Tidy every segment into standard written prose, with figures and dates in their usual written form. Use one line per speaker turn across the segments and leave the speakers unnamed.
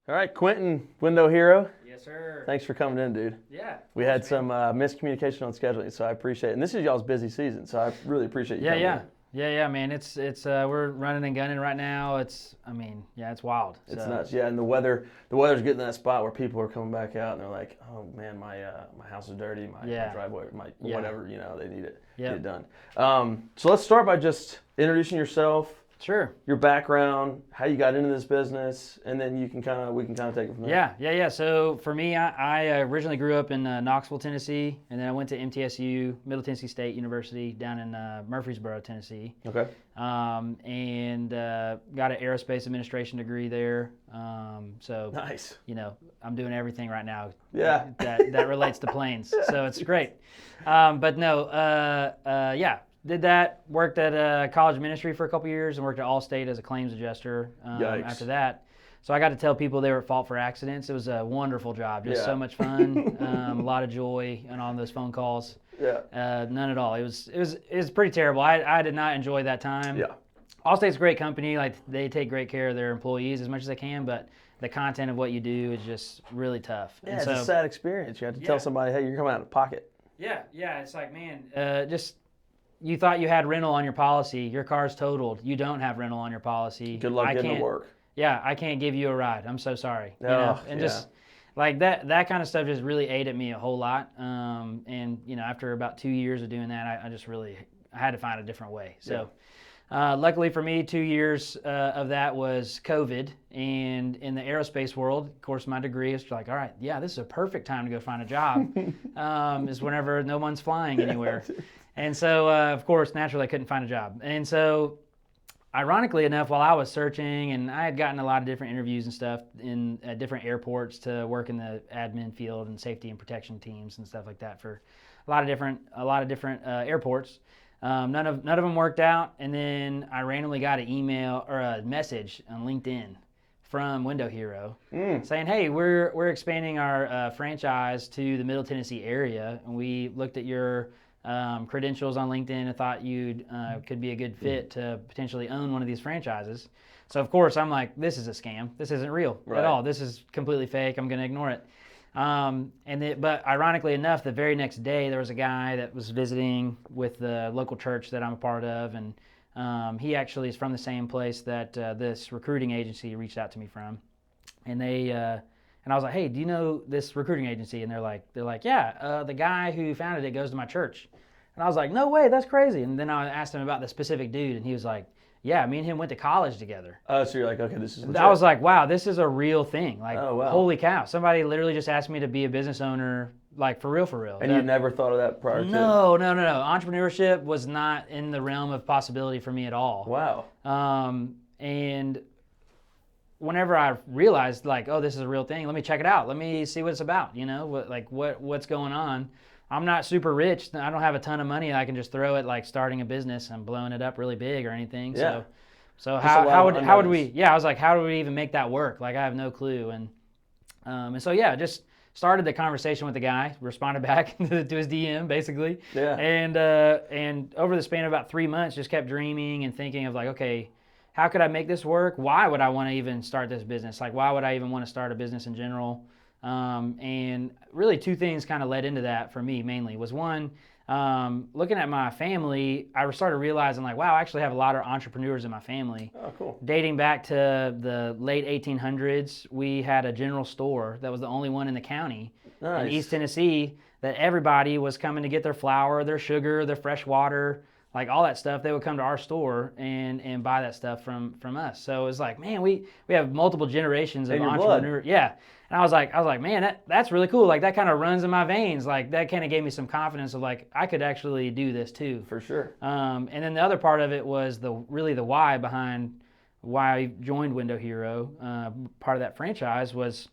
All right, Quentin, Window Hero.
Yes, sir.
Thanks for coming in, dude.
Yeah.
We had some miscommunication on scheduling, so I appreciate it. And this is y'all's busy season, so I really appreciate you coming in.
Yeah, man. It's we're running and gunning right now. It's wild.
It's nuts. Yeah, and the weather's getting to that spot where people are coming back out and they're like, oh man, my house is dirty, my driveway, whatever, they need it done. So let's start by just introducing yourself.
Sure.
Your background, how you got into this business, and then we can kind of take it from there.
Yeah. So for me, I originally grew up in Knoxville, Tennessee, and then I went to MTSU, Middle Tennessee State University, down in Murfreesboro, Tennessee.
Okay.
And got an aerospace administration degree there. So
nice.
I'm doing everything right now.
Yeah.
That relates to planes. So it's great. Did that, worked at college ministry for a couple years and worked at Allstate as a claims adjuster after that. So I got to tell people they were at fault for accidents. It was a wonderful job, just so much fun, a lot of joy on those phone calls.
Yeah.
None at all. It was pretty terrible. I did not enjoy that time.
Yeah.
Allstate's a great company. Like, they take great care of their employees as much as they can, but the content of what you do is just really tough.
Yeah, it's a sad experience. You have to tell somebody, hey, you're coming out of pocket.
Yeah. It's like, man, you thought you had rental on your policy. Your car's totaled. You don't have rental on your policy.
Good luck getting to work.
Yeah, I can't give you a ride. I'm so sorry. Just like that kind of stuff just really ate at me a whole lot. And after about 2 years of doing that, I had to find a different way. So luckily for me, 2 years of that was COVID. And in the aerospace world, of course, my degree is like, all right, yeah, this is a perfect time to go find a job. Is whenever no one's flying anywhere. And so, of course, naturally, I couldn't find a job. And so, ironically enough, while I was searching, and I had gotten a lot of different interviews and stuff in different airports to work in the admin field and safety and protection teams and stuff like that for a lot of different airports. None of them worked out. And then I randomly got an email or a message on LinkedIn from Window Hero saying, hey, we're expanding our franchise to the Middle Tennessee area, and we looked at your credentials on LinkedIn and thought you could be a good fit to potentially own one of these franchises. So of course I'm like, this is a scam. This isn't real at all. This is completely fake. I'm going to ignore it. But ironically enough, the very next day there was a guy that was visiting with the local church that I'm a part of, and he actually is from the same place that this recruiting agency reached out to me from, and I was like, hey, do you know this recruiting agency? And they're like, yeah, the guy who founded it goes to my church. And I was like, no way, that's crazy. And then I asked him about the specific dude, and he was like, yeah, me and him went to college together.
Oh, so you're like, okay, this is legit.
I was like, wow, this is a real thing. Like,
oh, wow.
Holy cow. Somebody literally just asked me to be a business owner, like, for real.
And you never thought of that prior to?
No. Entrepreneurship was not in the realm of possibility for me at all.
Wow.
And whenever I realized, like, oh, this is a real thing, let me check it out. Let me see what it's about, what's going on. I'm not super rich. I don't have a ton of money I can just throw at, like, starting a business and blowing it up really big or anything.
Yeah.
So how would we, I was like, how do we even make that work? Like, I have no clue. And so, just started the conversation with the guy, responded back to his DM, basically.
Yeah.
And over the span of about 3 months, just kept dreaming and thinking of, like, okay, how could I make this work? Why would I want to even start this business? Like, why would I even want to start a business in general? And really 2 things kind of led into that for me mainly. Was one, looking at my family, I started realizing, like, wow, I actually have a lot of entrepreneurs in my family.
Oh, cool.
Dating back to the late 1800s, we had a general store that was the only one in the county in East Tennessee that everybody was coming to get their flour, their sugar, their fresh water, like all that stuff. They would come to our store and buy that stuff from us. So it was like, man, we have multiple generations of entrepreneurs. Yeah. And I was like, man, that's really cool. Like, that kind of runs in my veins. Like, that kind of gave me some confidence of, like, I could actually do this too.
For sure.
And then the other part of it was the why behind why I joined Window Hero. Part of that franchise was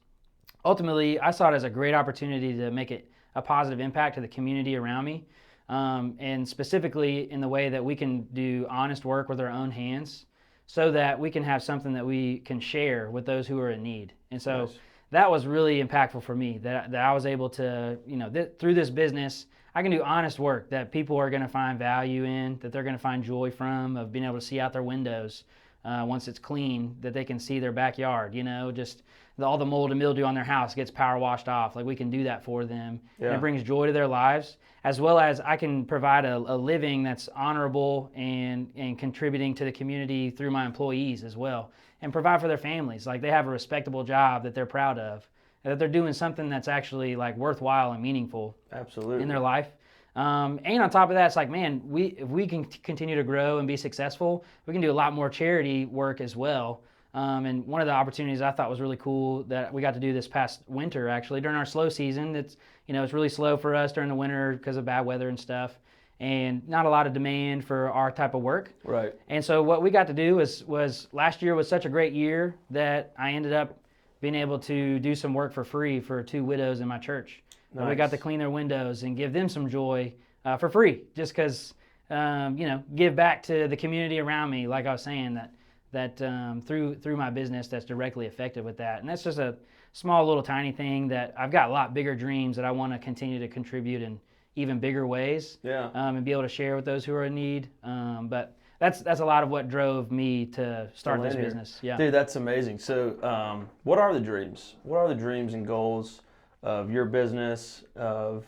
ultimately I saw it as a great opportunity to make it a positive impact to the community around me. And specifically in the way that we can do honest work with our own hands so that we can have something that we can share with those who are in need. And so that was really impactful for me, that I was able to, through this business, I can do honest work that people are going to find value in, that they're going to find joy from, of being able to see out their windows, once it's clean, that they can see their backyard, just all the mold and mildew on their house gets power washed off. Like, we can do that for them. And it brings joy to their lives, as well as I can provide a living that's honorable and contributing to the community through my employees as well, and provide for their families. Like, they have a respectable job that they're proud of, and that they're doing something that's actually like worthwhile and meaningful in their life. And on top of that, it's like, man, if we can continue to grow and be successful, we can do a lot more charity work as well. And one of the opportunities I thought was really cool that we got to do this past winter, actually, during our slow season. It's really slow for us during the winter because of bad weather and stuff, and not a lot of demand for our type of work.
Right.
And so what we got to do was last year was such a great year that I ended up being able to do some work for free for 2 widows in my church. Nice. We got to clean their windows and give them some joy for free, just because, give back to the community around me, like I was saying, that through my business that's directly affected with that. And that's just a small little tiny thing that I've got a lot bigger dreams that I want to continue to contribute in even bigger ways.
Yeah.
And be able to share with those who are in need. But that's a lot of what drove me to start this business. Yeah.
Dude, that's amazing. So what are the dreams? What are the dreams and goals of your business, of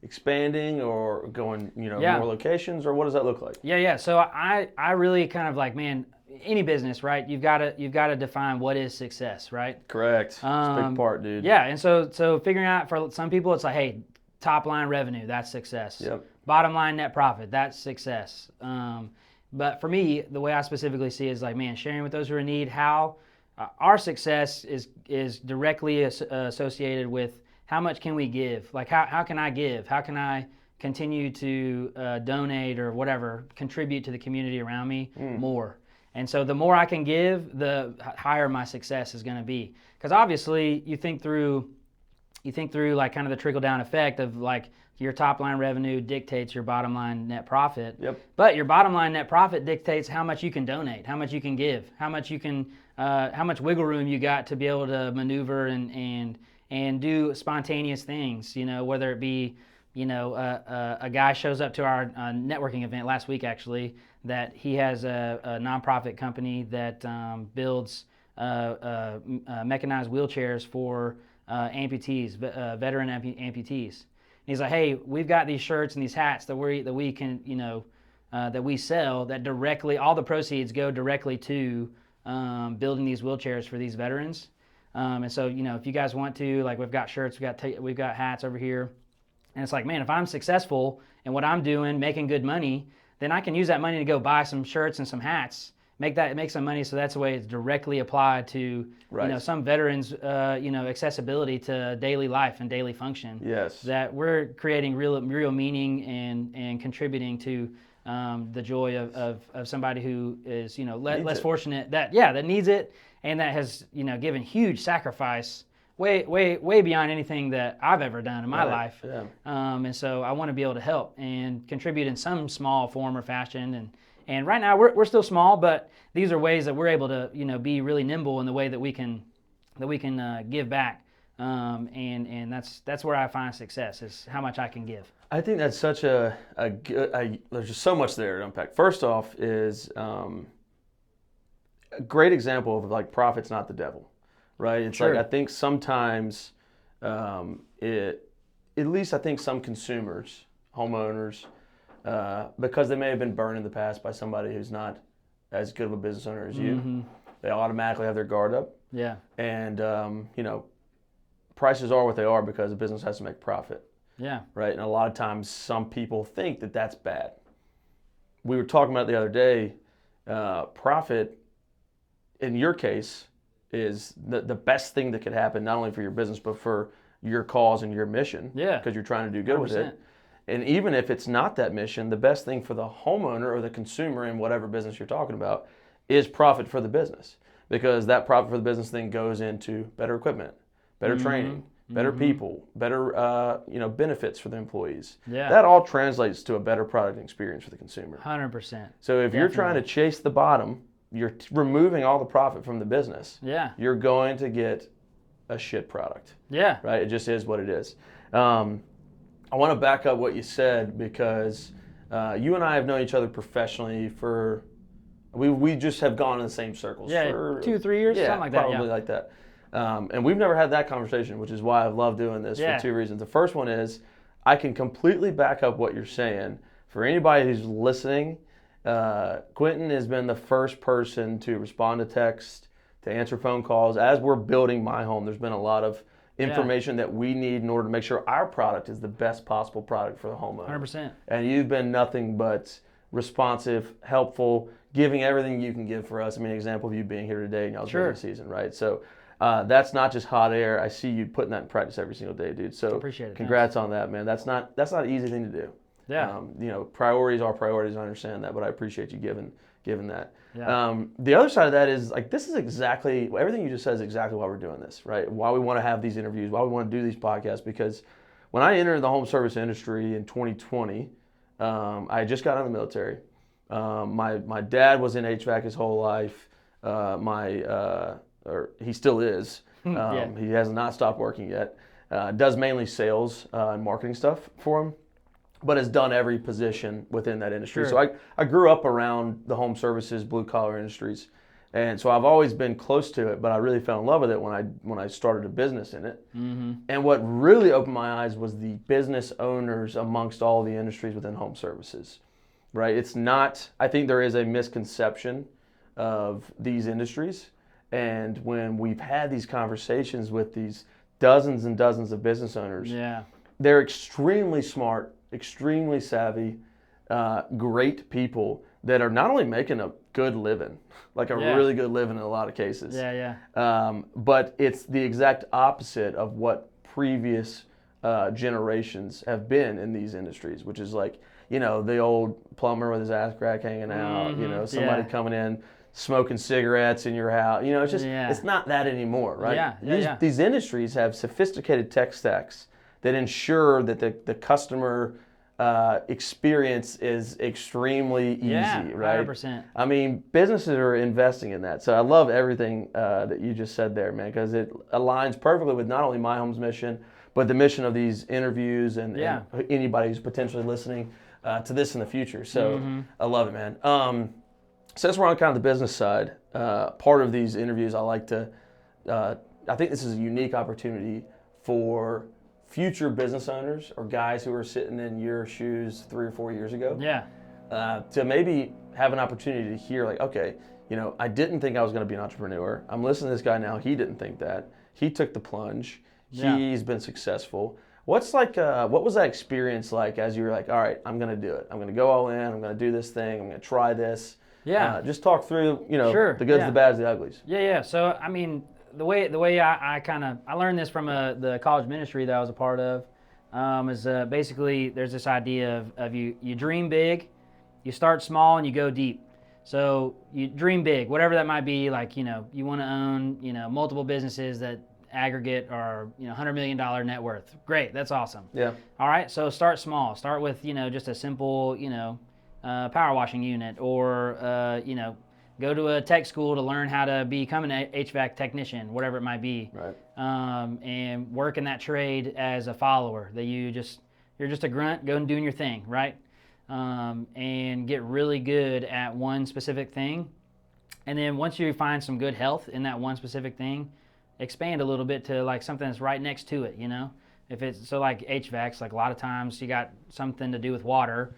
expanding or going, more locations, or what does that look like?
Yeah. So I really kind of like, man, any business, right? You've got to define what is success, right?
Correct. It's a big part, dude.
Yeah, and so figuring out, for some people, it's like, hey, top line revenue, that's success.
Yep.
Bottom line net profit, that's success. But for me, the way I specifically see it is like, man, sharing with those who are in need. How our success is directly associated with how much can we give? Like, how can I give? How can I continue to donate or whatever, contribute to the community around me more? And so the more I can give, the higher my success is going to be. Because obviously, you think through like kind of the trickle down effect of like your top line revenue dictates your bottom line net profit.
Yep.
But your bottom line net profit dictates how much you can donate, how much you can give, how much wiggle room you got to be able to maneuver and do spontaneous things. Whether it be a guy shows up to our networking event last week, actually, that he has a nonprofit company that builds mechanized wheelchairs for amputees, veteran amputees. And he's like, hey, we've got these shirts and these hats that we can, that we sell, that directly, all the proceeds go directly to building these wheelchairs for these veterans. And so, if you guys want to, like, we've got shirts, we've got hats over here. And it's like, man, if I'm successful in what I'm doing, making good money, then I can use that money to go buy some shirts and some hats, make some money. So that's the way it's directly applied to, some veterans, accessibility to daily life and daily function.
Yes.
That we're creating real meaning and contributing to the joy of somebody who is, less fortunate that needs it, and that has, given huge sacrifice way beyond anything that I've ever done in my life.
Yeah.
And so I want to be able to help and contribute in some small form or fashion. And right now we're still small, but these are ways that we're able to, be really nimble in the way that we can give back. And that's where I find success, is how much I can give.
I think that's such a good, there's just so much there to unpack. First off is a great example of like profit's not the devil. Right? It's
Sure.
like, I think sometimes at least I think some consumers, homeowners, because they may have been burned in the past by somebody who's not as good of a business owner as you, they automatically have their guard up.
Yeah.
And, prices are what they are because a business has to make profit.
Yeah.
Right? And a lot of times some people think that that's bad. We were talking about the other day, profit, in your case, is the best thing that could happen, not only for your business, but for your cause and your mission.
Yeah.
Because you're trying to do good
100%.
with it. And even if it's not that mission, the best thing for the homeowner or the consumer in whatever business you're talking about is profit for the business. Because that profit for the business thing goes into better equipment, better training, better people, better benefits for the employees.
Yeah.
That all translates to a better product and experience for the consumer.
100%.
So if you're trying to chase the bottom, you're removing all the profit from the business.
Yeah.
You're going to get a shit product.
Yeah.
Right? It just is what it is. I want to back up what you said because you and I have known each other professionally for We just have gone in the same circles for
2-3 years, something like that.
Probably like that. And we've never had that conversation, which is why I love doing this for 2 reasons. The first one is I can completely back up what you're saying. For anybody who's listening, Quentin has been the first person to respond to text, to answer phone calls. As we're building My Home, there's been a lot of information that we need in order to make sure our product is the best possible product for the homeowner.
100%.
And you've been nothing but responsive, helpful, giving everything you can give for us. I mean, an example of you being here today in y'all's busy season, right? So that's not just hot air. I see you putting that in practice every single day, dude. So
appreciate it.
Congrats on that, man. That's not an easy thing to do.
Yeah.
Priorities are priorities. I understand that, but I appreciate you giving that.
Yeah.
The other side of that is like this is exactly everything you just said is exactly why we're doing this, right? Why we want to have these interviews, why we want to do these podcasts. Because when I entered the home service industry in 2020, I had just got out of the military. My dad was in HVAC his whole life. Or he still is. He has not stopped working yet. Does mainly sales and marketing stuff for him, but has done every position within that industry. So I grew up around the home services, blue collar industries, and so I've always been close to it. But I really fell in love with it when I started a business in it. Mm-hmm. And what really opened my eyes was the business owners amongst all the industries within home services. Right? It's not. I think there is a misconception of these industries. And when we've had these conversations with these dozens and dozens of business owners, they're extremely smart, extremely savvy, great people that are not only making a good living, like a really good living in a lot of cases, but it's the exact opposite of what previous generations have been in these industries, which is like, the old plumber with his ass crack hanging out, somebody coming in, smoking cigarettes in your house. It's just, it's not that anymore, right? These industries have sophisticated tech stacks that ensure that the customer experience is extremely easy, right?
100%.
I mean, businesses are investing in that. So I love everything that you just said there, man, because it aligns perfectly with not only My Home's mission, but the mission of these interviews and anybody who's potentially listening to this in the future. So I love it, man. Since we're on kind of the business side, part of these interviews I like to, I think this is a unique opportunity for future business owners or guys who are sitting in your shoes 3 or 4 years ago. To maybe have an opportunity to hear like, okay, I didn't think I was going to be an entrepreneur. I'm listening to this guy now. He didn't think that. He took the plunge. He's been successful. What was that experience like as you were like, all right, I'm going to do it. I'm going to go all in. I'm going to do this thing. I'm going to try this. Just talk through, the goods, the bads, the uglies.
So, I mean, the way I learned this from the college ministry that I was a part of is basically there's this idea of you dream big, you start small, and you go deep. So you dream big, whatever that might be. Like, you want to own, multiple businesses that aggregate or $100 million net worth. Great, that's awesome. All right, so start small. Start with just a simple power washing unit, or go to a tech school to learn how to become an HVAC technician, whatever it might be.
Right.
And work in that trade as a follower. That you're just a grunt, going and doing your thing, right? And get really good at one specific thing. And then once you find some good health in that one specific thing, expand a little bit to like something that's right next to it, If it's so like HVACs, like a lot of times you got something to do with water.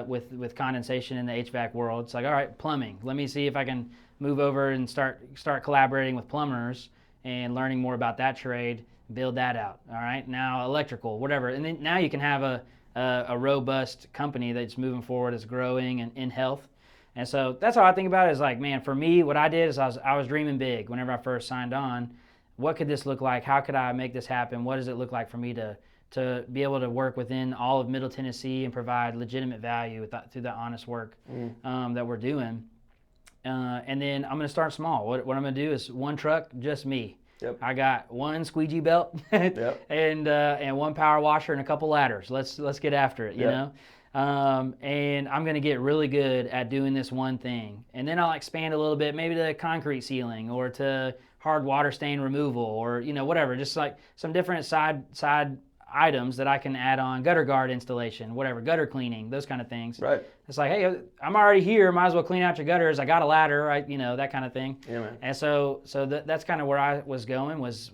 With condensation in the HVAC world, it's like, all right, plumbing. Let me see if I can move over and start collaborating with plumbers and learning more about that trade, build that out. All right, now electrical, whatever, and then now you can have a robust company that's moving forward, is growing and in health. And so that's how I think about it. Is like, man, for me, what I did is I was dreaming big whenever I first signed on. What could this look like? How could I make this happen? What does it look like for me to be able to work within all of Middle Tennessee and provide legitimate value through the honest work that we're doing. And then I'm going to start small. What I'm going to do is one truck, just me. I got one squeegee belt and one power washer and a couple ladders. Let's get after it, you know. And I'm going to get really good at doing this one thing. And then I'll expand a little bit, maybe to concrete sealing or to hard water stain removal or, whatever. Just like some different side items that I can add on, gutter guard installation, whatever, gutter cleaning, those kind of things.
Right.
It's like, hey, I'm already here, might as well clean out your gutters. I got a ladder, that kind of thing.
Yeah, man.
And so that's kind of where I was going, was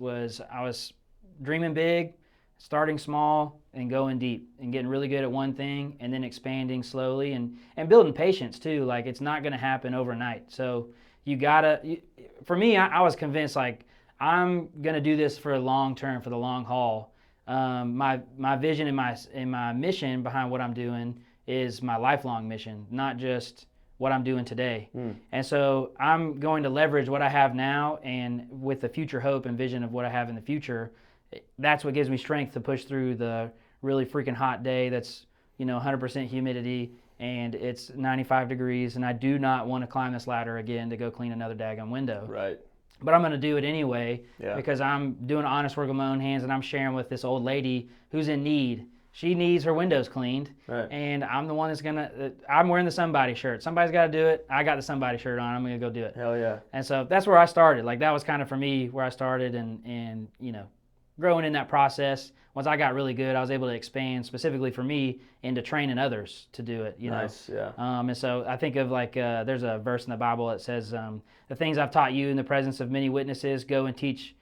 I was dreaming big, starting small, and going deep, and getting really good at one thing, and then expanding slowly, and building patience too. Like, it's not going to happen overnight. So you gotta, for me, I was convinced, like, I'm going to do this for a long term, for the long haul. My vision and my mission behind what I'm doing is my lifelong mission, not just what I'm doing today. And so I'm going to leverage what I have now, and with the future hope and vision of what I have in the future, that's what gives me strength to push through the really freaking hot day that's 100% humidity and it's 95 degrees, and I do not want to climb this ladder again to go clean another daggone window.
Right.
But I'm going to do it anyway,
yeah.
because I'm doing honest work with my own hands, and I'm sharing with this old lady who's in need. She needs her windows cleaned,
right.
And I'm the one that's I'm wearing the somebody shirt. Somebody's got to do it. I got the somebody shirt on. I'm going to go do it.
Hell yeah.
And so that's where I started. Like, that was kind of for me where I started, and growing in that process. Once I got really good, I was able to expand specifically for me into training others to do it.
Nice, yeah.
And so I think of, like, there's a verse in the Bible that says, the things I've taught you in the presence of many witnesses, go and teach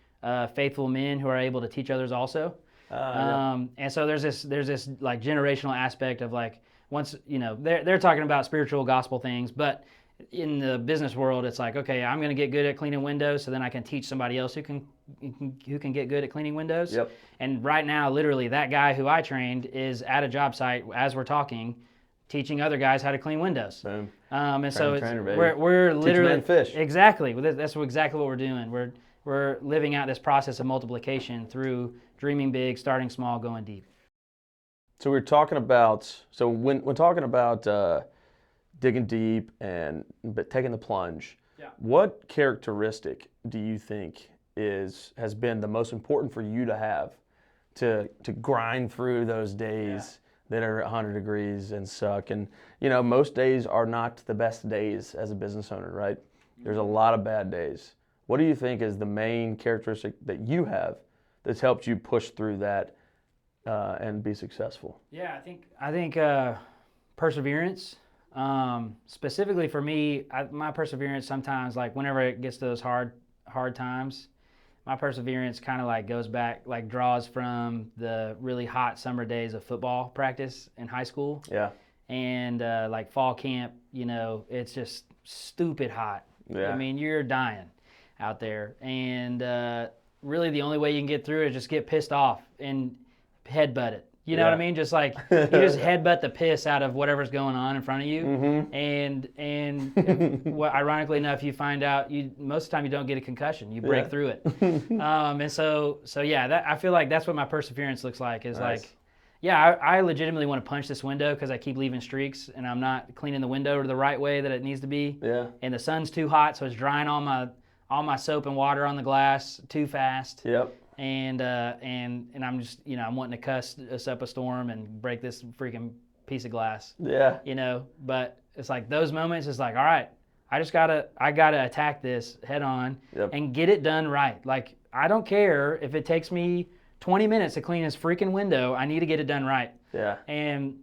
faithful men who are able to teach others also.
Yeah.
And so there's this like generational aspect of, like, once, they're talking about spiritual gospel things, but in the business world, it's like, okay, I'm going to get good at cleaning windows, so then I can teach somebody else who can get good at cleaning windows.
Yep.
And right now, literally, that guy who I trained is at a job site as we're talking, teaching other guys how to clean windows.
Boom.
And so
trainer,
we're literally
teach men fish.
Exactly. That's exactly what we're doing. We're living out this process of multiplication through dreaming big, starting small, going deep.
So we're talking about, when talking about digging deep but taking the plunge,
yeah.
What characteristic do you think has been the most important for you to have to grind through those days that are 100 degrees and suck? And most days are not the best days as a business owner, right? Mm-hmm. There's a lot of bad days. What do you think is the main characteristic that you have that's helped you push through that and be successful?
Yeah, I think perseverance. Specifically for me, my perseverance sometimes, like, whenever it gets to those hard times, my perseverance kind of, like, goes back, like, draws from the really hot summer days of football practice in high school.
Yeah.
And like fall camp, it's just stupid hot.
Yeah.
I mean, you're dying out there, and really the only way you can get through it is just get pissed off and headbutt it. You know what I mean? Just like, you just headbutt the piss out of whatever's going on in front of you.
Mm-hmm.
And ironically enough, you find out most of the time you don't get a concussion. You break through it. And so yeah, I feel like that's what my perseverance looks like. Is nice. Like, yeah, I legitimately want to punch this window because I keep leaving streaks and I'm not cleaning the window the right way that it needs to be.
Yeah.
And the sun's too hot, so it's drying all my soap and water on the glass too fast.
Yep.
And I'm just, I'm wanting to cuss us up a storm and break this freaking piece of glass.
Yeah.
But it's like those moments, it's like, all right, I gotta attack this head on and get it done right. Like, I don't care if it takes me 20 minutes to clean this freaking window. I need to get it done right.
Yeah.
And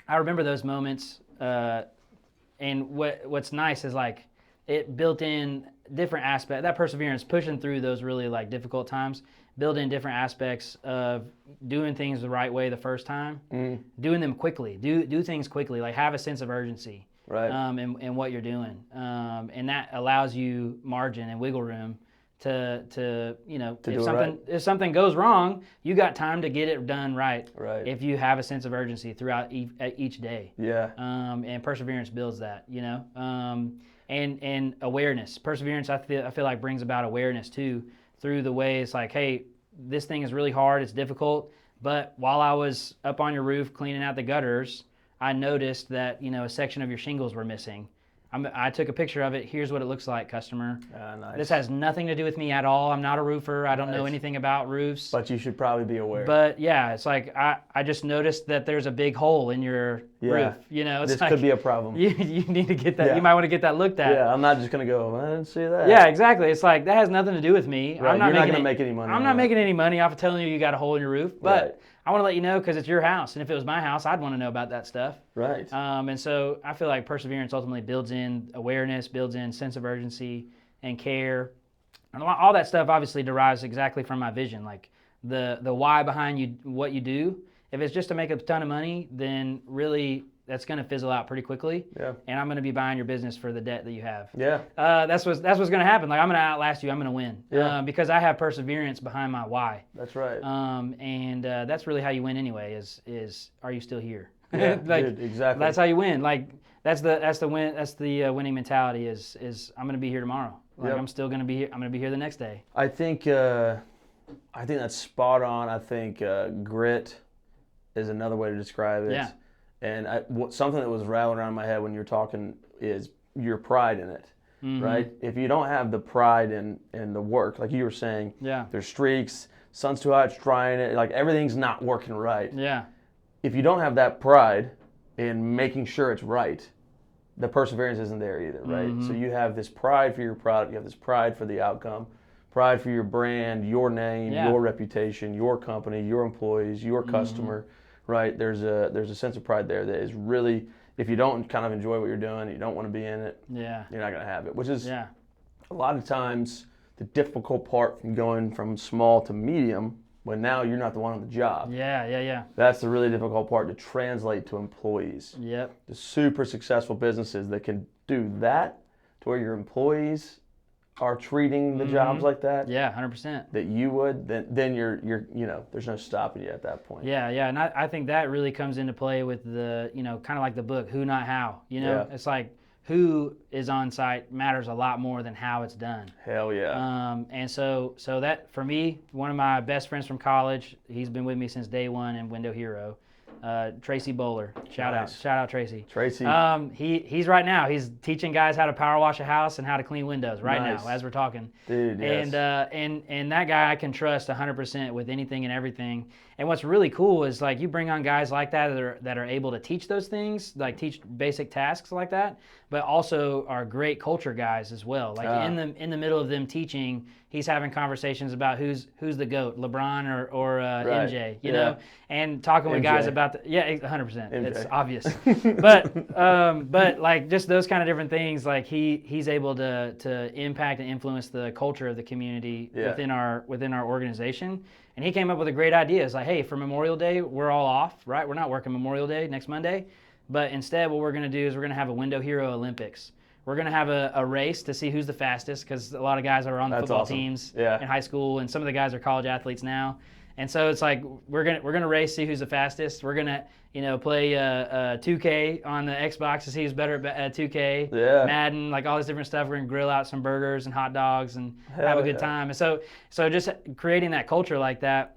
I remember those moments. And what's nice is, like, it built in different aspects, that perseverance, pushing through those really, like, difficult times, build in different aspects of doing things the right way the first time, doing them quickly, do things quickly, like, have a sense of urgency,
right?
In what you're doing, and that allows you margin and wiggle room to if something goes wrong, you got time to get it done right.
Right.
If you have a sense of urgency throughout each day.
Yeah.
And perseverance builds that, and awareness. Perseverance, I feel like, brings about awareness too, through the way it's like, hey, this thing is really hard, it's difficult, but while I was up on your roof cleaning out the gutters, I noticed that, a section of your shingles were missing. I took a picture of it. Here's what it looks like, customer.
Nice.
This has nothing to do with me at all. I'm not a roofer. I don't know anything about roofs.
But you should probably be aware.
But yeah, it's like I just noticed that there's a big hole in your roof. It's
this
like,
could be a problem.
You need to get that. Yeah. You might want to get that looked at.
Yeah, I'm not just going to go, I didn't see that.
Yeah, exactly. It's like, that has nothing to do with me.
Right.
I'm not
You're not going to make any money.
I'm not making any money off of telling you got a hole in your roof. But I want to let you know because it's your house. And if it was my house, I'd want to know about that stuff.
Right.
And so I feel like perseverance ultimately builds in awareness, builds in sense of urgency and care. And all that stuff obviously derives exactly from my vision. Like the why behind what you do. If it's just to make a ton of money, then really that's going to fizzle out pretty quickly.
Yeah.
And I'm going to be buying your business for the debt that you have.
Yeah.
That's what's going to happen. Like I'm going to outlast you. I'm going to win.
Yeah.
Because I have perseverance behind my why.
That's right.
And that's really how you win anyway. Is are you still here?
Yeah,
like,
dude, exactly.
That's how you win. Like that's the winning mentality. Is I'm going to be here tomorrow. Like I'm still going to be here. I'm going to be here the next day.
I think that's spot on. I think grit is another way to describe it.
Yeah.
And something that was rattling around my head when you were talking is your pride in it, right? If you don't have the pride in the work, like you were saying, there's streaks, sun's too hot, it's trying it, like everything's not working right.
Yeah.
If you don't have that pride in making sure it's right, the perseverance isn't there either, right? So you have this pride for your product, you have this pride for the outcome, pride for your brand, your name, your reputation, your company, your employees, your customer, right? There's a sense of pride there that is really, if you don't kind of enjoy what you're doing, you don't want to be in it, you're not going to have it, which is a lot of times the difficult part from going from small to medium when now you're not the one on the job.
Yeah.
That's the really difficult part to translate to employees.
Yep.
The super successful businesses that can do that to where your employees are treating the jobs like that.
Yeah, 100%.
That you would, then you're there's no stopping you at that point.
Yeah, and I think that really comes into play with the, kind of like the book, Who Not How. It's like who is on site matters a lot more than how it's done.
Hell yeah.
And so that, for me, one of my best friends from college, he's been with me since day one and Window Hero, Tracy Bowler. Shout out Tracy. He's right now, he's teaching guys how to power wash a house and how to clean windows now as we're talking.
Dude, yes.
And that guy I can trust 100% with anything and everything. And what's really cool is like you bring on guys like that that are able to teach those things, like teach basic tasks like that, but also are great culture guys as well. Like in the middle of them teaching, he's having conversations about who's the GOAT, LeBron or MJ, you know, and talking with guys about 100%. MJ. It's obvious. but like just those kind of different things, like he's able to impact and influence the culture of the community within our organization. And he came up with a great idea. It's like, hey, for Memorial Day, we're all off, right? We're not working Memorial Day next Monday. But instead, what we're going to do is we're going to have a Window Hero Olympics. We're going to have a race to see who's the fastest, because a lot of guys are on the football teams in high school, and some of the guys are college athletes now. And so it's like we're gonna race, see who's the fastest. We're gonna play 2K on the Xbox to see who's better at 2K. Madden, like all this different stuff. We're gonna grill out some burgers and hot dogs and have a good time. And so just creating that culture like that,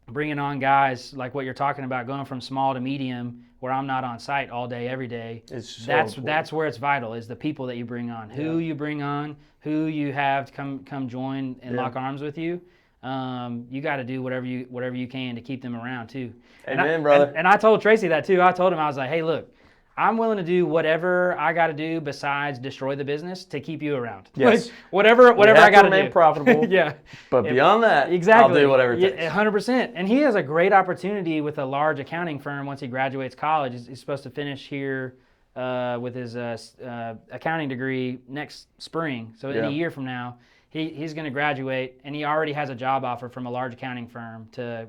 bringing on guys like what you're talking about, going from small to medium, where I'm not on site all day every day. That's where it's vital, is the people that you bring on, who you bring on, who you have to come join and lock arms with you. You got to do whatever you can to keep them around too.
Amen, brother.
And I told Tracy that too. I told him, I was like, hey, look, I'm willing to do whatever I got to do besides destroy the business to keep you around.
Yes.
Like, whatever I got to do.
Remain profitable. But beyond that,
exactly.
I'll do whatever it takes.
100%. And he has a great opportunity with a large accounting firm once he graduates college. He's supposed to finish here with his accounting degree next spring. So in a year from now, he's going to graduate, and he already has a job offer from a large accounting firm to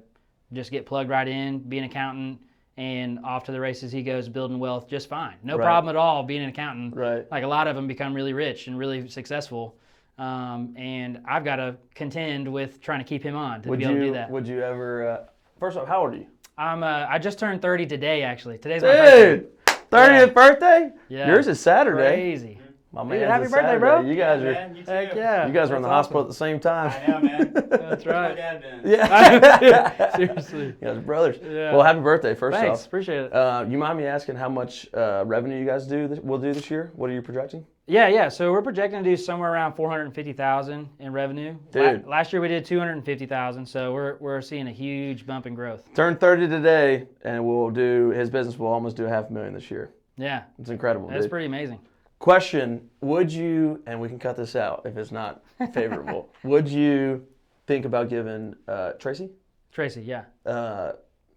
just get plugged right in, be an accountant, and off to the races he goes, building wealth just fine. No problem at all being an accountant.
Right.
Like a lot of them become really rich and really successful. And I've got to contend with trying to keep him on to be able to do that.
Would you ever, first off, how old are you?
I just turned 30 today, actually. Today's my birthday.
Dude, 30th birthday?
Yeah.
Yours is Saturday.
Crazy.
My man,
happy birthday, bro.
You guys are,
man, you
heck yeah.
You guys are in the hospital at the same time.
I know, man.
That's right.
My dad been.
Yeah.
Seriously.
You guys are brothers.
Yeah.
Well, happy birthday, first
Thanks.
off.
Appreciate it.
You mind me asking how much revenue you guys will do this year? What are you projecting?
Yeah. So we're projecting to do somewhere around $450,000 in revenue.
Dude.
Last year we did $250,000, so we're seeing a huge bump in growth.
Turned 30 today, and his business will almost do $500,000 this year.
Yeah.
It's incredible,
That's
dude.
pretty amazing.
Question, would you, and we can cut this out if it's not favorable, would you think about giving Tracy?
Tracy, yeah.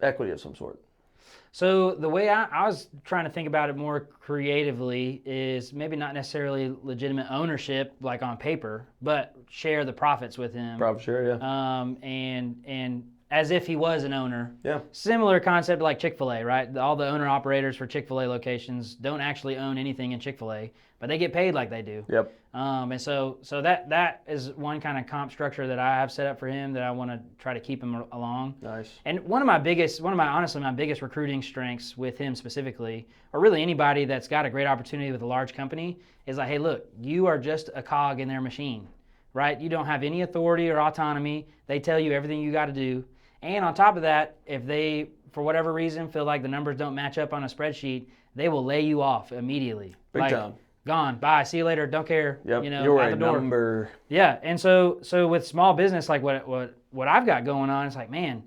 equity of some sort?
So the way I was trying to think about it more creatively is maybe not necessarily legitimate ownership like on paper, but share the profits with him.
Profit share, yeah.
And as if he was an owner.
Yeah. Similar
concept like Chick-fil-A, right? All the owner operators for Chick-fil-A locations don't actually own anything in Chick-fil-A, but they get paid like they do.
Yep.
And so that is one kind of comp structure that I have set up for him that I want to try to keep him along.
Nice.
And honestly my biggest recruiting strengths with him specifically, or really anybody that's got a great opportunity with a large company, is like, hey, look, you are just a cog in their machine, right? You don't have any authority or autonomy. They tell you everything you got to do. And on top of that, if they, for whatever reason, feel like the numbers don't match up on a spreadsheet, they will lay you off immediately.
Big time.
Gone. Bye. See you later. Don't care.
Yep.
You're
a number.
Yeah. And so with small business, like what I've got going on, it's like, man,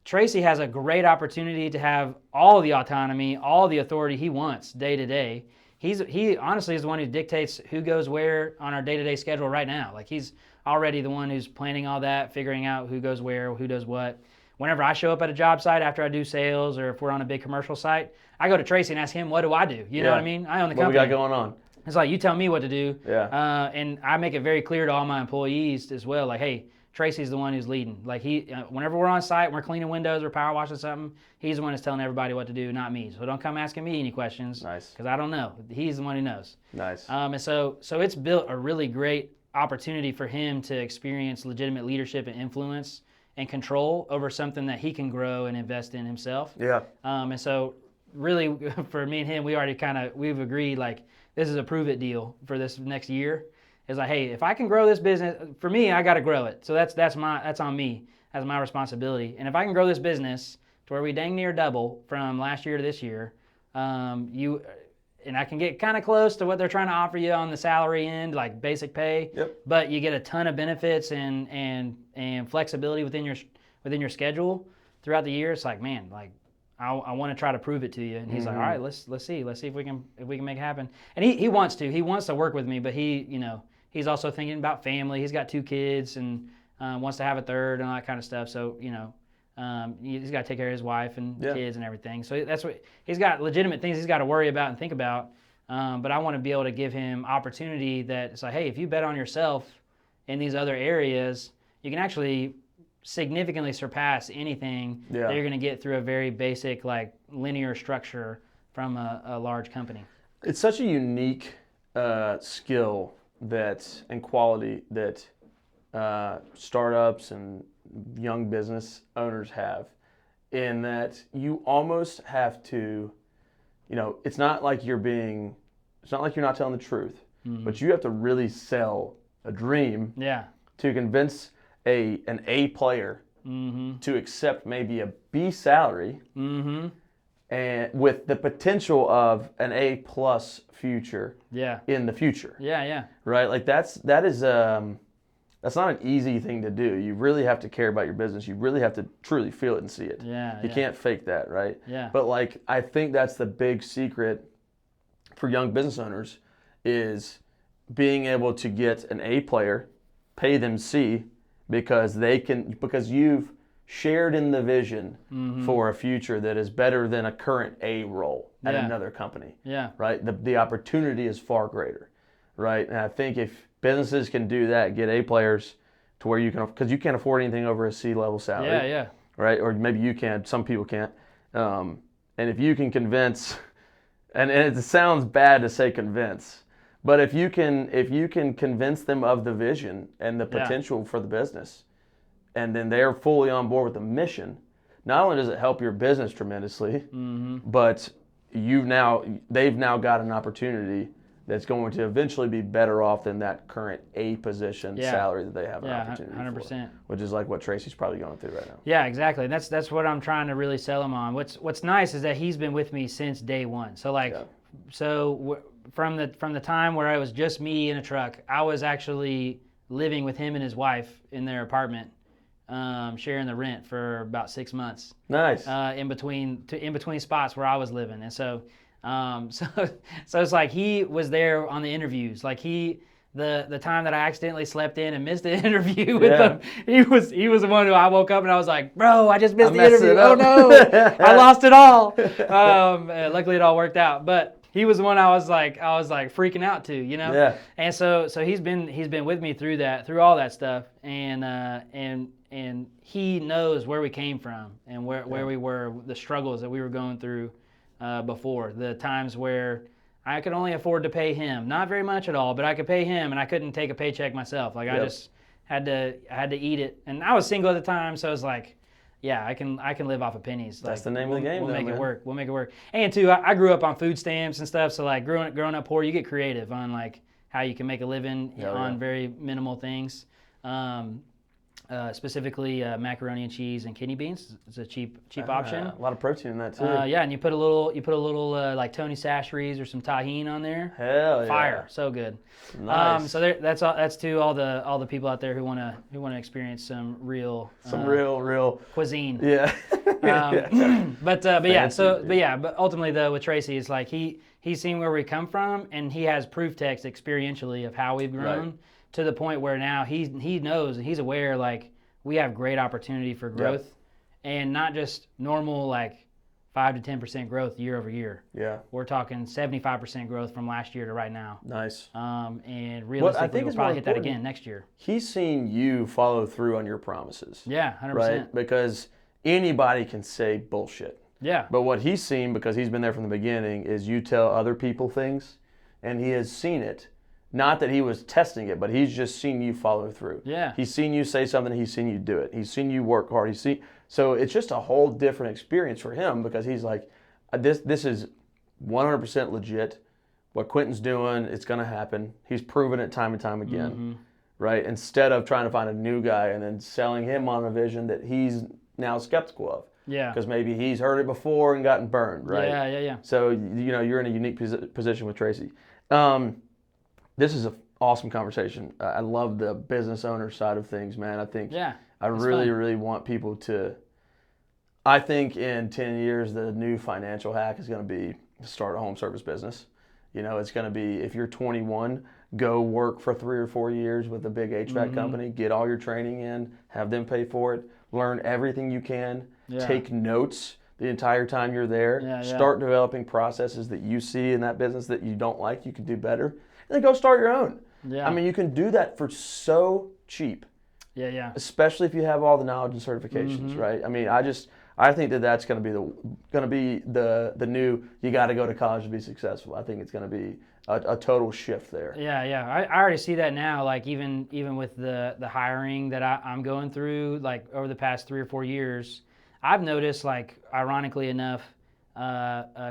Tracy has a great opportunity to have all the autonomy, all the authority he wants day to day. He honestly is the one who dictates who goes where on our day-to-day schedule right now. Like he's already the one who's planning all that, figuring out who goes where, who does what. Whenever I show up at a job site after I do sales, or if we're on a big commercial site, I go to Tracy and ask him, what do I do? You know what I mean? I own the company.
What we got going on?
It's like, you tell me what to do.
Yeah.
And I make it very clear to all my employees as well, like, hey, Tracy's the one who's leading. Like whenever we're on site, we're cleaning windows or power washing something, he's the one who's telling everybody what to do, not me. So don't come asking me any questions.
Nice.
Because I don't know. He's the one who knows.
Nice.
And so it's built a really great opportunity for him to experience legitimate leadership and influence and control over something that he can grow and invest in himself.
Yeah.
And so really for me and him, we've agreed, like, this is a prove it deal for this next year. It's like, hey, if I can grow this business, for me, I got to grow it. So that's on me. That's my responsibility. And if I can grow this business to where we dang near double from last year to this year, and I can get kind of close to what they're trying to offer you on the salary end, like basic pay.
Yep.
But you get a ton of benefits and flexibility within your schedule throughout the year. It's like, man, like I want to try to prove it to you. And he's like, all right, let's see if we can make it happen. And he wants to work with me, but he's also thinking about family. He's got 2 kids and wants to have a third and all that kind of stuff. So he's got to take care of his wife and kids and everything. So that's what he's got, legitimate things he's got to worry about and think about. But I want to be able to give him opportunity that it's like, hey, if you bet on yourself in these other areas, you can actually significantly surpass anything that you're going to get through a very basic, like, linear structure from a large company.
It's such a unique skill and quality that startups and young business owners have, in that you almost have to, it's not like you're not telling the truth, but you have to really sell a dream to convince an A player to accept maybe a B salary, and with the potential of an A plus future in the future. Right? Like that is that's not an easy thing to do. You really have to care about your business. You really have to truly feel it and see it. You can't fake that, right? But like, I think that's the big secret for young business owners, is being able to get an A player, pay them C, because you've shared in the vision for a future that is better than a current A role at another company. Right? The opportunity is far greater. Right? And I think if businesses can do that, get A players to where because you can't afford anything over a C level salary. Right? Or maybe you can, some people can't. And if you can convince, and it sounds bad to say convince, but if you can convince them of the vision and the potential for the business, and then they're fully on board with the mission, not only does it help your business tremendously, but they've now got an opportunity that's going to eventually be better off than that current A position salary that they have an opportunity 100%. For, which is like what Tracy's probably going through right now.
Yeah, exactly. That's what I'm trying to really sell him on. What's nice is that he's been with me since day one. So from the time where it was just me in a truck, I was actually living with him and his wife in their apartment, sharing the rent for about 6 months.
Nice.
In between spots where I was living, and so it's like he was there on the interviews. Like the time that I accidentally slept in and missed the interview with him, he was the one who I woke up and I was like, bro, I just missed the interview. Oh no, I lost it all. Luckily it all worked out, but he was the one I was like freaking out to, you know.
Yeah.
And so he's been with me through all that stuff, and he knows where we came from and where we were, the struggles that we were going through before, the times where I could only afford to pay him, not very much at all, but I could pay him, and I couldn't take a paycheck myself. Like I just had to eat it, and I was single at the time, so I was like, yeah, I can live off of pennies.
That's the name of the game.
We'll make it work. We'll make it work. And too, I grew up on food stamps and stuff, so like growing up poor, you get creative on like how you can make a living on very minimal things. Specifically macaroni and cheese and kidney beans. It's a cheap option.
A lot of protein in that too.
Yeah, and you put a little like Tony Chachere's or some tahini on there.
Hell yeah!
Fire, so good.
Nice.
So that's to all the people out there who wanna experience some real cuisine.
Yeah.
But ultimately though with Tracy, it's like he's seen where we come from, and he has proof text experientially of how we've grown. Right. To the point where now he knows and he's aware, like, we have great opportunity for growth, and not just normal like 5 to 10% growth year over year. Yeah, we're talking 75% growth from last year to right now.
Nice.
And realistically, we'll probably hit that again next year.
He's seen you follow through on your promises.
Yeah, 100%.
Right, because anybody can say bullshit.
Yeah.
But what he's seen, because he's been there from the beginning, is you tell other people things, and he has seen it. Not that he was testing it, but he's just seen you follow through.
Yeah.
He's seen you say something, he's seen you do it. He's seen you work hard. So it's just a whole different experience for him, because he's like, this is 100% legit. What Quentin's doing, it's going to happen. He's proven it time and time again, right? Instead of trying to find a new guy and then selling him on a vision that he's now skeptical of.
Yeah.
Because maybe he's heard it before and gotten burned, right?
Yeah.
So, you're in a unique position with Tracy. This is an awesome conversation. I love the business owner side of things, man. I think I really want people to, I think in 10 years, the new financial hack is going to be start a home service business. It's going to be, if you're 21, go work for 3 or 4 years with a big HVAC company, get all your training in, have them pay for it, learn everything you can, take notes the entire time you're there, start developing processes that you see in that business that you don't like, you can do better. And then go start your own. Yeah. I mean, you can do that for so cheap.
Yeah.
Especially if you have all the knowledge and certifications, right? I mean, I think that's going to be the new. You got to go to college to be successful. I think it's going to be a total shift there.
Yeah. I already see that now. Like even with the hiring that I'm going through, like over the past 3 or 4 years, I've noticed, like, ironically enough,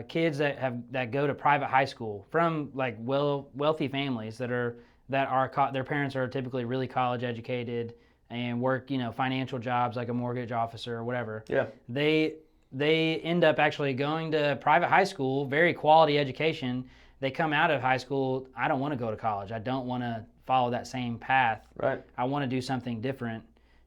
kids that go to private high school from like wealthy families that are their parents are typically really college educated and work financial jobs like a mortgage officer or whatever. Yeah. They end up actually going to private high school, very quality education. They come out of high school, I don't want to go to college. I don't want to follow that same path. Right. I want to do something different.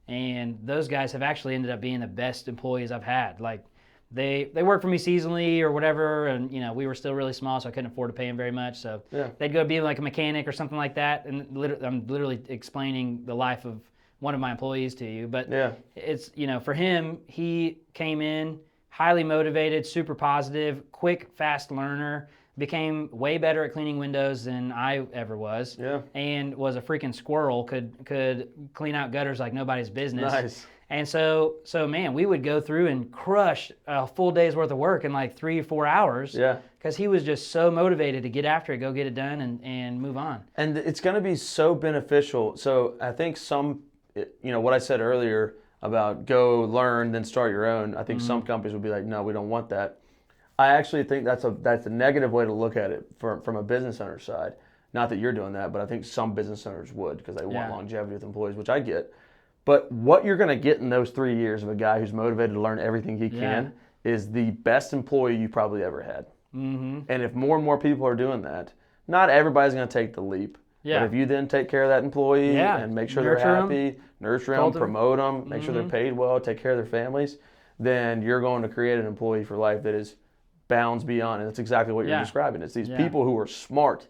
And those guys have actually ended up being the best employees I've had. Like, They worked for me seasonally or whatever, and we were still really small, so I couldn't afford to pay them very much. So they'd go be like a mechanic or something like that. And I'm literally explaining the life of one of my employees to you. But it's for him, he came in highly motivated, super positive, quick, fast learner. Became way better at cleaning windows than I ever was. Yeah. And was a freaking squirrel. Could clean out gutters like nobody's business. Nice. And so man, we would go through and crush a full day's worth of work in like 3 or 4 hours. Yeah. Because he was just so motivated to get after it, go get it done, and move on. And
it's going to be so beneficial. So I think what I said earlier about go learn, then start your own. I think some companies would be like, no, we don't want that. I actually think that's a negative way to look at it from a business owner side. Not that you're doing that, but I think some business owners would, because they want longevity with employees, which I get. But what you're going to get in those 3 years of a guy who's motivated to learn everything he can is the best employee you probably ever had. And if more and more people are doing that, not everybody's going to take the leap. But if you then take care of that employee and make sure they're happy, nurture them, promote them, make sure they're paid well, take care of their families, then you're going to create an employee for life that is bounds beyond. And that's exactly what you're describing. It's these people who are smart,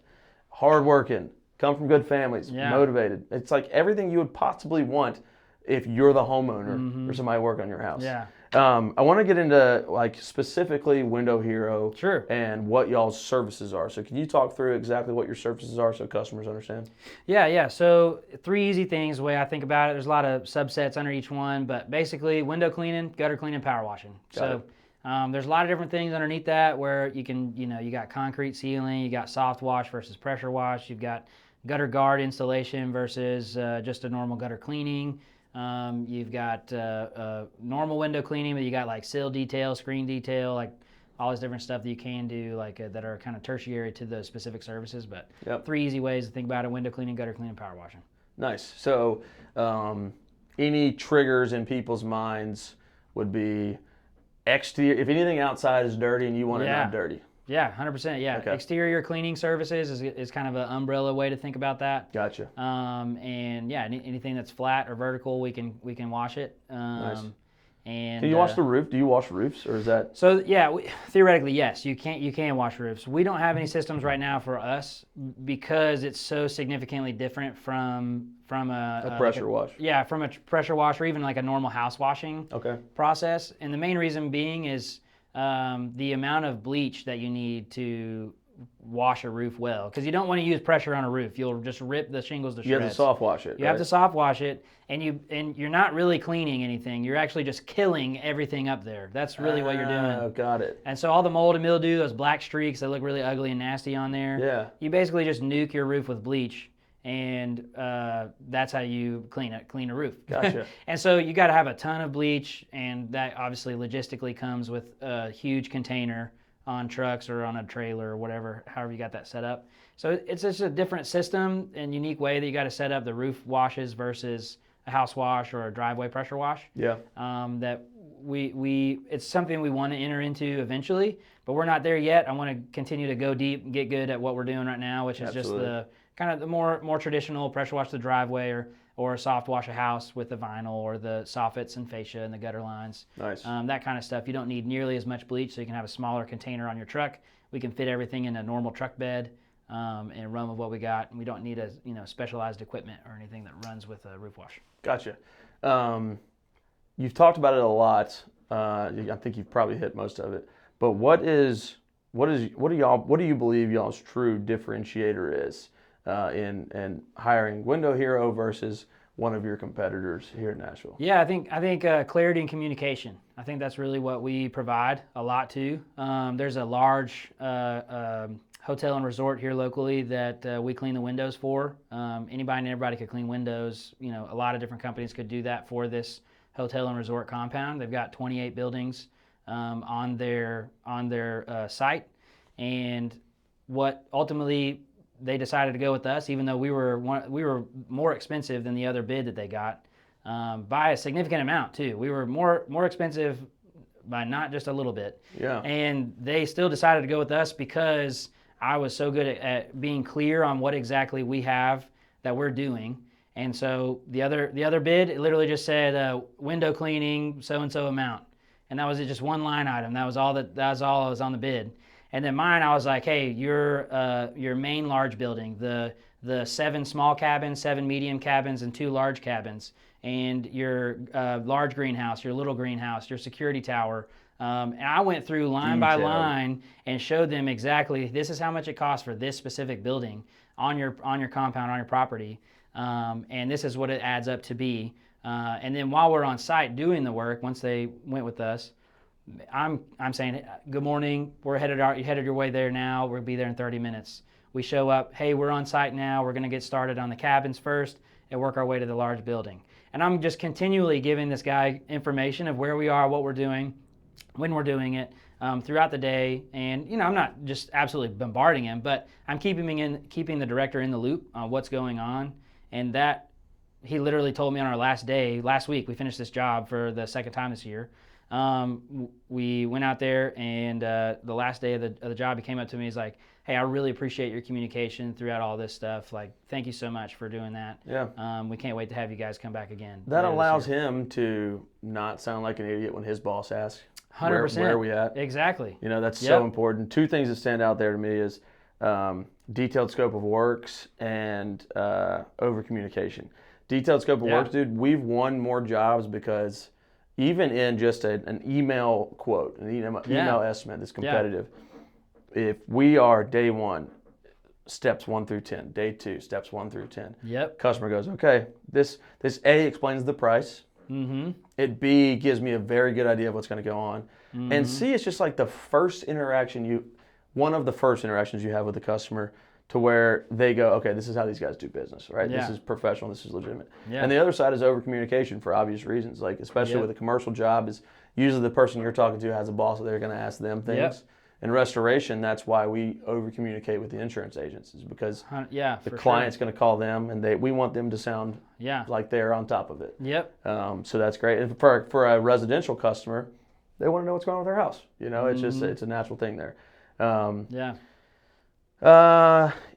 hardworking, come from good families, motivated. It's like everything you would possibly want if you're the homeowner or somebody working on your house.
Yeah.
I want to get into like specifically Window Hero and what y'all's services are. So can you talk through exactly what your services are so customers understand?
Yeah. So 3 easy things, the way I think about it. There's a lot of subsets under each one, but basically window cleaning, gutter cleaning, power washing. There's a lot of different things underneath that where you can, you got concrete sealing, you got soft wash versus pressure wash, you've got gutter guard installation versus just a normal gutter cleaning. You've got normal window cleaning, but you got like sill detail, screen detail, like all this different stuff that you can do, like that are kind of tertiary to the specific services. But 3 easy ways to think about it: window cleaning, gutter cleaning, power washing.
Nice. So any triggers in people's minds would be exterior. If anything outside is dirty and you want it not dirty.
Yeah, 100%. Yeah, okay. Exterior cleaning services is kind of an umbrella way to think about that.
Gotcha.
Anything that's flat or vertical, we can wash it.
Nice. And can you wash the roof? Do you wash roofs, or is that?
So theoretically, yes, you can wash roofs. We don't have any systems right now for us because it's so significantly different from a
pressure wash.
Yeah, from a pressure wash or even like a normal house washing process. And the main reason being is the amount of bleach that you need to wash a roof well, because you don't want to use pressure on a roof. You'll just rip the shingles to shreds.
You have to soft wash it.
You have to soft wash it, and you're not really cleaning anything. You're actually just killing everything up there. That's really what you're doing.
Oh, got it.
And so all the mold and mildew, those black streaks that look really ugly and nasty on there, you basically just nuke your roof with bleach, and that's how you clean a roof.
Gotcha.
And so you got to have a ton of bleach, and that obviously logistically comes with a huge container on trucks or on a trailer or whatever, however you got that set up. So it's just a different system and unique way that you got to set up the roof washes versus a house wash or a driveway pressure wash.
Yeah.
That it's something we want to enter into eventually, but we're not there yet. I want to continue to go deep and get good at what we're doing right now, which is just the kind of the more traditional pressure wash the driveway or soft wash a house with the vinyl or the soffits and fascia and the gutter lines.
Nice.
That kind of stuff. You don't need nearly as much bleach, so you can have a smaller container on your truck. We can fit everything in a normal truck bed and run with what we got, and we don't need a specialized equipment or anything that runs with a roof wash.
Gotcha. You've talked about it a lot. I think you've probably hit most of it. But what do you believe y'all's true differentiator is in hiring Window Hero versus one of your competitors here in Nashville?
Yeah, I think clarity and communication. I think that's really what we provide a lot to. There's a large hotel and resort here locally that we clean the windows for. Anybody and everybody could clean windows. A lot of different companies could do that for this hotel and resort compound. They've got 28 buildings on their site, and what ultimately they decided to go with us, even though we were more expensive than the other bid that they got by a significant amount too. We were more expensive by not just a little bit.
Yeah. And
they still decided to go with us because I was so good at being clear on what exactly we have that we're doing. And so the other bid, it literally just said window cleaning so and so amount, and that was just one line item. That was all that was on the bid. And then mine, I was like, hey, your main large building, the 7 small cabins, 7 medium cabins, and 2 large cabins, and your large greenhouse, your little greenhouse, your security tower. And I went through line by line and showed them exactly, this is how much it costs for this specific building on your compound, on your property, and this is what it adds up to be. And then while we're on site doing the work, once they went with us, I'm saying, good morning, you're headed your way there now, we'll be there in 30 minutes. We show up, hey, we're on site now, we're going to get started on the cabins first and work our way to the large building. And I'm just continually giving this guy information of where we are, what we're doing, when we're doing it throughout the day. And I'm not just absolutely bombarding him, but I'm keeping the director in the loop on what's going on. And that, he literally told me on our last week, we finished this job for the second time this year. We went out there, and the last day of the job, he came up to me. He's like, hey, I really appreciate your communication throughout all this stuff. Like, thank you so much for doing that.
Yeah.
We can't wait to have you guys come back again.
That allows him to not sound like an idiot when his boss asks,
100%.
Where are we at?
Exactly.
That's so important. 2 things that stand out there to me is detailed scope of works, and over communication. Detailed scope of works, dude, we've won more jobs because even in just an email quote, an email estimate that's competitive, if we are day 1, steps 1 through 10, day 2, steps 1 through 10.
Yep.
Customer goes, okay, this A explains the price. Mm-hmm. It B gives me a very good idea of what's going to go on. Mm-hmm. And C, it's just like the first interaction one of the first interactions you have with the customer to where they go, okay, this is how these guys do business, right? Yeah. This is professional, this is legitimate. Yeah. And the other side is over communication for obvious reasons. Like especially with a commercial job, is usually the person you're talking to has a boss that they're going to ask them things. Yep. In restoration, that's why we over communicate with the insurance agents, is because the client's going to call them and we want them to sound like they're on top of it. Yep. So that's great. And for a residential customer, they want to know what's going on with their house. It's a natural thing there.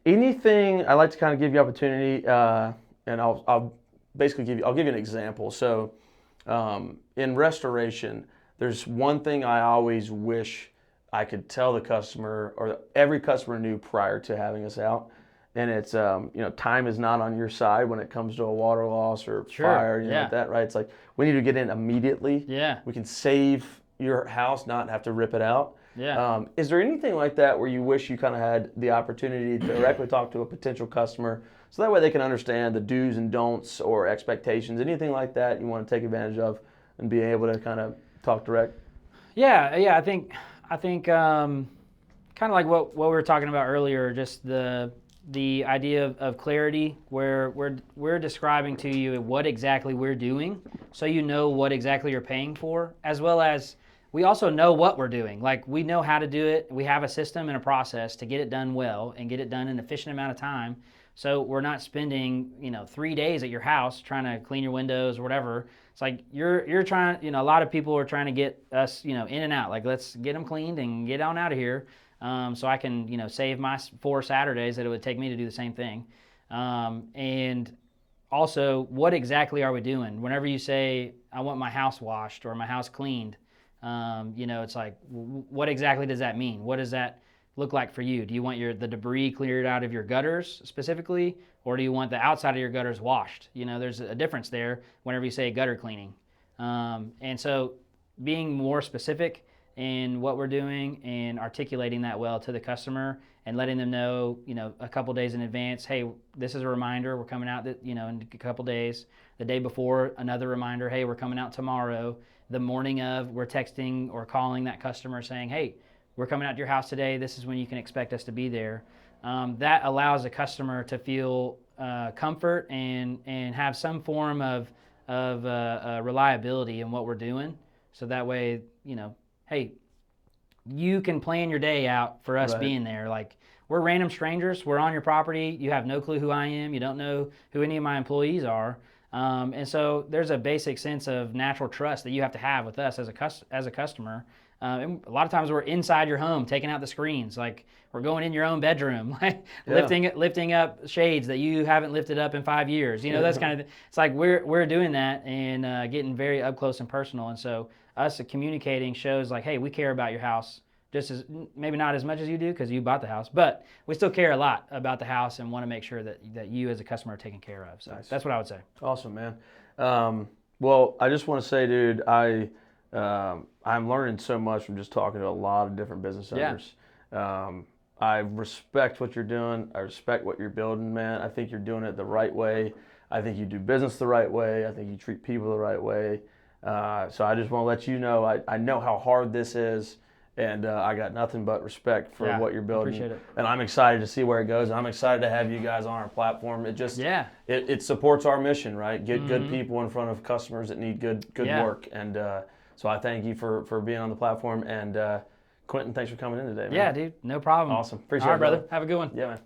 Anything, I like to kind of give you opportunity, and I'll basically give you an example. So, in restoration, there's one thing I always wish I could tell the customer, or every customer knew prior to having us out, and it's time is not on your side when it comes to a water loss or fire, like that, right? It's like we need to get in immediately. Yeah, we can save your house, not have to rip it out. Yeah. Is there anything like that where you wish you kind of had the opportunity to directly talk to a potential customer, so that way they can understand the do's and don'ts or expectations? Anything like that you want to take advantage of and be able to kind of talk direct?
Yeah. I think kind of like what we were talking about earlier, just the idea of clarity, where we're describing to you what exactly we're doing, so you know what exactly you're paying for, as well as we also know what we're doing. Like, we know how to do it. We have a system and a process to get it done well and get it done in an efficient amount of time. So we're not spending 3 days at your house trying to clean your windows or whatever. It's like you're trying. A lot of people are trying to get us in and out. Like, let's get them cleaned and get on out of here, so I can save my 4 Saturdays that it would take me to do the same thing. And also, what exactly are we doing? Whenever you say I want my house washed or my house cleaned, it's like, what exactly does that mean? What does that look like for you? Do you want the debris cleared out of your gutters specifically, or do you want the outside of your gutters washed? There's a difference there whenever you say gutter cleaning. And so being more specific in what we're doing and articulating that well to the customer and letting them know, a couple days in advance, hey, this is a reminder, we're coming out in a couple days. The day before, another reminder, hey, we're coming out tomorrow. The morning of, we're texting or calling that customer saying, hey, we're coming out to your house today. This is when you can expect us to be there. That allows a customer to feel comfort and have some form of reliability in what we're doing. So that way, hey, you can plan your day out for us being there. Like, we're random strangers. We're on your property. You have no clue who I am. You don't know who any of my employees are. And so there's a basic sense of natural trust that you have to have with us as a customer. And a lot of times we're inside your home, taking out the screens, like we're going in your own bedroom, like lifting up shades that you haven't lifted up in 5 years. That's kind of, it's like we're doing that and getting very up close and personal. And so us communicating shows like, hey, we care about your house. Just as, maybe not as much as you do because you bought the house, but we still care a lot about the house and want to make sure that you as a customer are taken care of. So That's what I would say.
Awesome, man. Well, I just want to say, dude, I'm learning so much from just talking to a lot of different business owners. I respect what you're doing. I respect what you're building, man. I think you're doing it the right way. I think you do business the right way. I think you treat people the right way. So I just want to let you know, I know how hard this is. And I got nothing but respect for what you're building.
Appreciate it.
And I'm excited to see where it goes. And I'm excited to have you guys on our platform. It just it supports our mission, right? Get good people in front of customers that need good work. And so I thank you for being on the platform. And Quentin, thanks for coming in today, man.
Yeah, dude. No problem.
Awesome. Appreciate it,
brother. Have a good one.
Yeah, man.